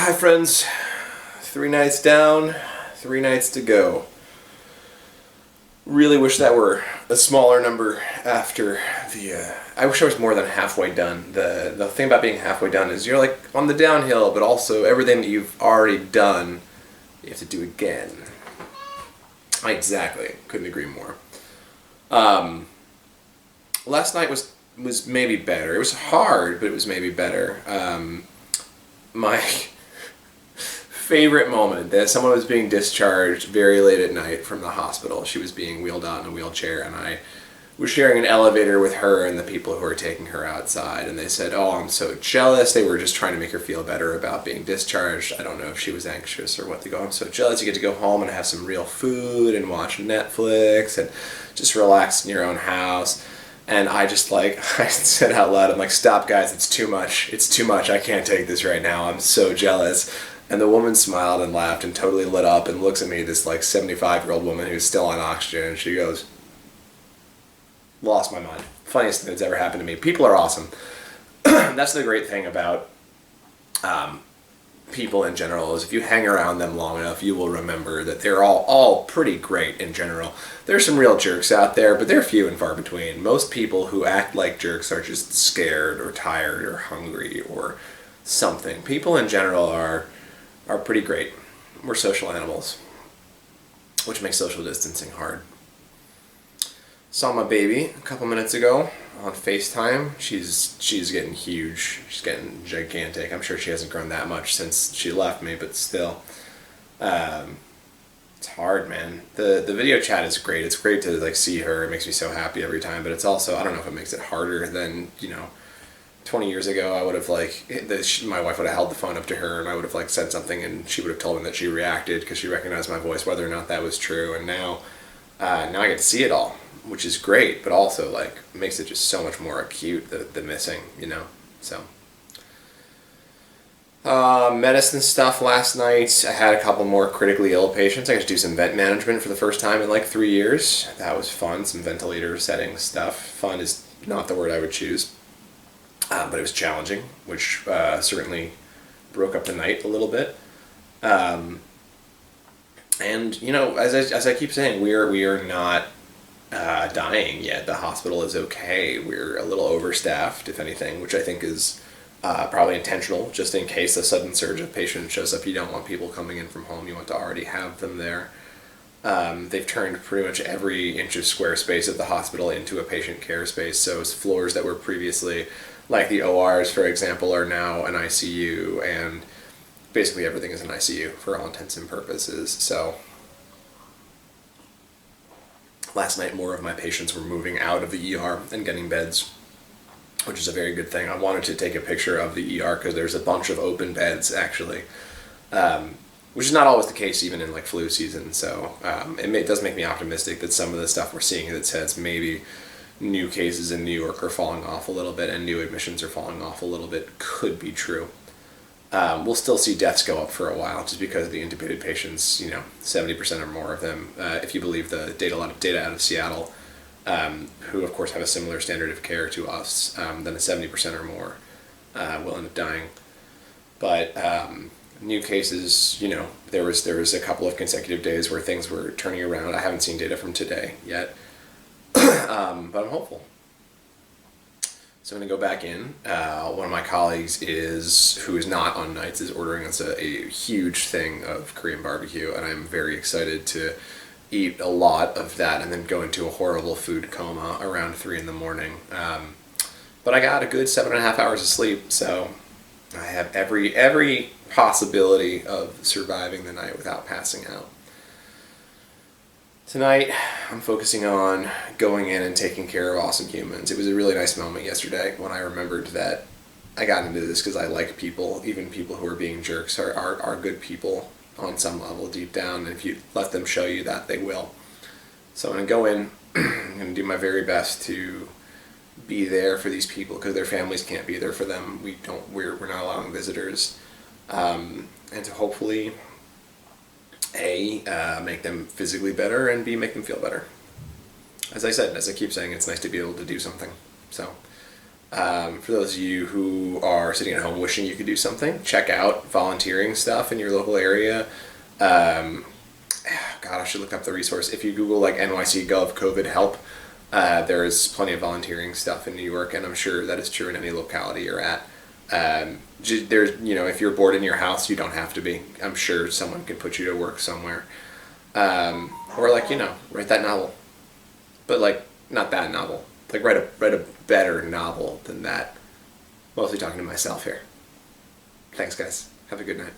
Hi friends, 3 nights down, 3 nights to go. Really wish that were a smaller number after I wish I was more than halfway done. The thing about being halfway done is you're like on the downhill, but also everything that you've already done, you have to do again. Exactly, couldn't agree more. Last night was maybe better. It was hard, but it was maybe better. My favorite moment that someone was being discharged very late at night from the hospital. She was being wheeled out in a wheelchair, and I was sharing an elevator with her and the people who were taking her outside, and they said, "Oh, I'm so jealous." They were just trying to make her feel better about being discharged. I don't know if she was anxious or what. They go, "I'm so jealous. You get to go home and have some real food and watch Netflix and just relax in your own house." And I just I said out loud, I'm like, "Stop guys, it's too much. It's too much. I can't take this right now. I'm so jealous." And the woman smiled and laughed and totally lit up and looks at me, this 75-year-old woman who's still on oxygen, and she goes, "Lost my mind. Funniest thing that's ever happened to me." People are awesome. That's the great thing about people in general, is if you hang around them long enough, you will remember that they're all pretty great in general. There's some real jerks out there, but they're few and far between. Most people who act like jerks are just scared or tired or hungry or something. People in general are pretty great. We're social animals, which makes social distancing hard. Saw my baby a couple minutes ago on FaceTime. She's getting huge. She's getting gigantic. I'm sure she hasn't grown that much since she left me, but still. It's hard, man. The video chat is great. It's great to see her. It makes me so happy every time, but it's also, I don't know if it makes it harder than, 20 years ago. I would have my wife would have held the phone up to her and I would have said something and she would have told me that she reacted because she recognized my voice, whether or not that was true. And now I get to see it all, which is great, but also makes it just so much more acute, the missing, so. Medicine stuff last night. I had a couple more critically ill patients. I got to do some vent management for the first time in 3 years. That was fun. Some ventilator setting stuff. Fun is not the word I would choose. But it was challenging, which certainly broke up the night a little bit. And as I keep saying, we are not dying yet. The hospital is okay. We're a little overstaffed, if anything, which I think is probably intentional, just in case a sudden surge of patients shows up. You don't want people coming in from home. You want to already have them there. They've turned pretty much every inch of square space of the hospital into a patient care space. So it's floors that were previously, like the ORs, for example, are now an ICU, and basically everything is an ICU for all intents and purposes. So last night, more of my patients were moving out of the ER and getting beds, which is a very good thing. I wanted to take a picture of the ER because there's a bunch of open beds, actually, which is not always the case even in flu season. So it does make me optimistic that some of the stuff we're seeing that says maybe new cases in New York are falling off a little bit and new admissions are falling off a little bit could be true. We'll still see deaths go up for a while just because of the intubated patients, 70% or more of them, if you believe a lot of data out of Seattle, who of course have a similar standard of care to us, then a 70% or more will end up dying. But new cases, there was a couple of consecutive days where things were turning around. I haven't seen data from today yet. But I'm hopeful. So I'm going to go back in. One of my colleagues who is not on nights, is ordering us a huge thing of Korean barbecue, and I'm very excited to eat a lot of that and then go into a horrible food coma around 3 in the morning. But I got a good 7.5 hours of sleep, so I have every possibility of surviving the night without passing out. Tonight, I'm focusing on going in and taking care of awesome humans. It was a really nice moment yesterday when I remembered that I got into this because I like people. Even people who are being jerks are good people on some level deep down, and if you let them show you that, they will. So I'm going to go in, I'm going to do my very best to be there for these people because their families can't be there for them. We're not allowing visitors. And to hopefully make them physically better, and B, make them feel better. As I keep saying, it's nice to be able to do something. So For those of you who are sitting at home wishing you could do something, check out volunteering stuff in your local area. Um, God, I should look up the resource. If you Google like NYC Gov COVID help, there is plenty of volunteering stuff in New York, and I'm sure that is true in any locality you're at. There's, if you're bored in your house, you don't have to be. I'm sure someone can put you to work somewhere. Or like, write that novel, but like not that novel. Like write a better novel than that. Mostly talking to myself here. Thanks, guys. Have a good night.